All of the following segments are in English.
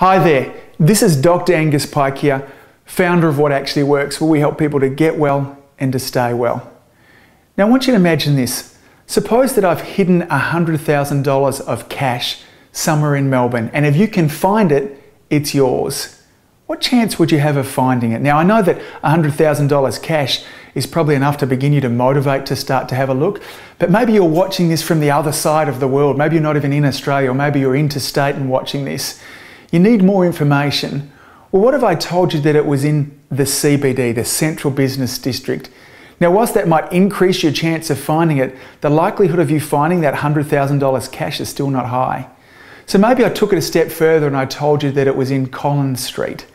Hi there, this is Dr. Angus Pike here, founder of What Actually Works, where we help people to get well and to stay well. Now I want you to imagine this. Suppose that I've hidden $100,000 of cash somewhere in Melbourne, and if you can find it, it's yours. What chance would you have of finding it? Now I know that $100,000 cash is probably enough to begin you to motivate to start to have a look, but maybe you're watching this from the other side of the world. Maybe you're not even in Australia, or maybe you're interstate and watching this. You need more information. Well, what if I told you that it was in the CBD, the Central Business District? Now, whilst that might increase your chance of finding it, the likelihood of you finding that $100,000 cash is still not high. So maybe I took it a step further and I told you that it was in Collins Street.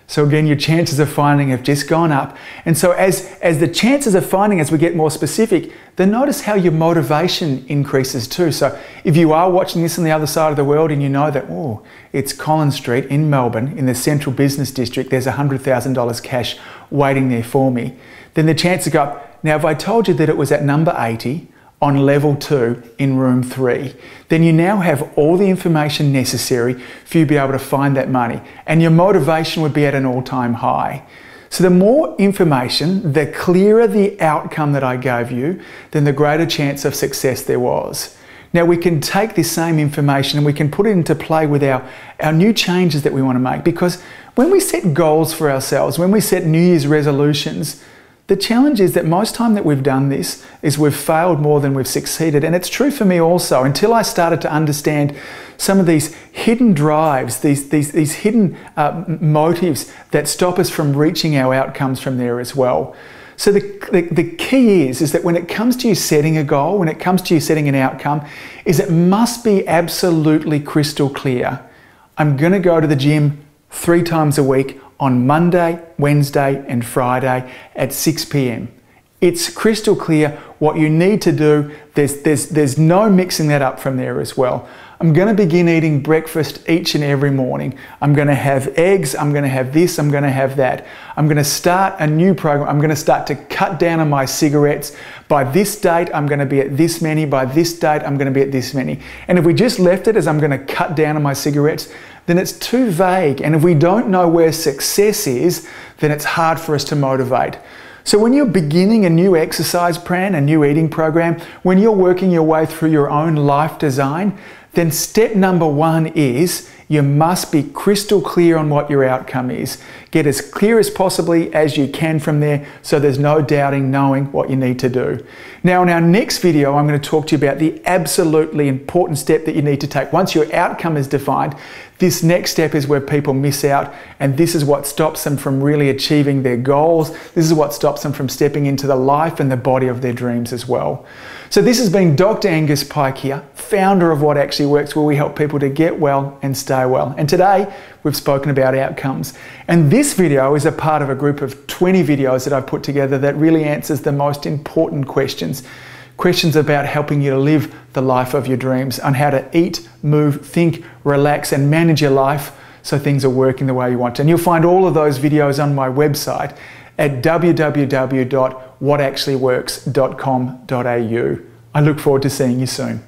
So again, your chances of finding have just gone up. And so as the chances of finding, as we get more specific, then notice how your motivation increases too. So if you are watching this on the other side of the world and you know that, oh, it's Collins Street in Melbourne, in the Central Business District, there's $100,000 cash waiting there for me, then the chances go up. Now, if I told you that it was at number 80, on level 2 in room 3, then you now have all the information necessary for you to be able to find that money, and your motivation would be at an all-time high. So the more information, the clearer the outcome that I gave you, then the greater chance of success there was. Now we can take this same information and we can put it into play with our new changes that we want to make, because when we set goals for ourselves, when we set New Year's resolutions, the challenge is that most time that we've done this is we've failed more than we've succeeded. And it's true for me also. Until I started to understand some of these hidden drives, these hidden motives that stop us from reaching our outcomes from there as well. So the key is that when it comes to you setting a goal, when it comes to you setting an outcome, is it must be absolutely crystal clear. I'm going to go to the gym 3 times a week on Monday, Wednesday and Friday at 6 p.m. It's crystal clear what you need to do. There's no mixing that up from there as well. I'm going to begin eating breakfast each and every morning. I'm going to have eggs, I'm going to have this, I'm going to have that. I'm going to start a new program. I'm going to start to cut down on my cigarettes. By this date, I'm going to be at this many. By this date, I'm going to be at this many. And if we just left it as I'm going to cut down on my cigarettes, then it's too vague. And if we don't know where success is, then it's hard for us to motivate. So when you're beginning a new exercise plan, a new eating program, when you're working your way through your own life design, then step number 1 is you must be crystal clear on what your outcome is. Get as clear as possibly as you can from there, so there's no doubting knowing what you need to do. Now in our next video, I'm going to talk to you about the absolutely important step that you need to take. Once your outcome is defined, this next step is where people miss out, and this is what stops them from really achieving their goals. This is what stops them from stepping into the life and the body of their dreams as well. So this has been Dr. Angus Pike here, founder of What Actually Works, where we help people to get well and stay well. And today we've spoken about outcomes. And this video is a part of a group of 20 videos that I've put together that really answers the most important questions. Questions about helping you to live the life of your dreams, on how to eat, move, think, relax and manage your life so things are working the way you want. And you'll find all of those videos on my website at www.whatactuallyworks.com.au. I look forward to seeing you soon.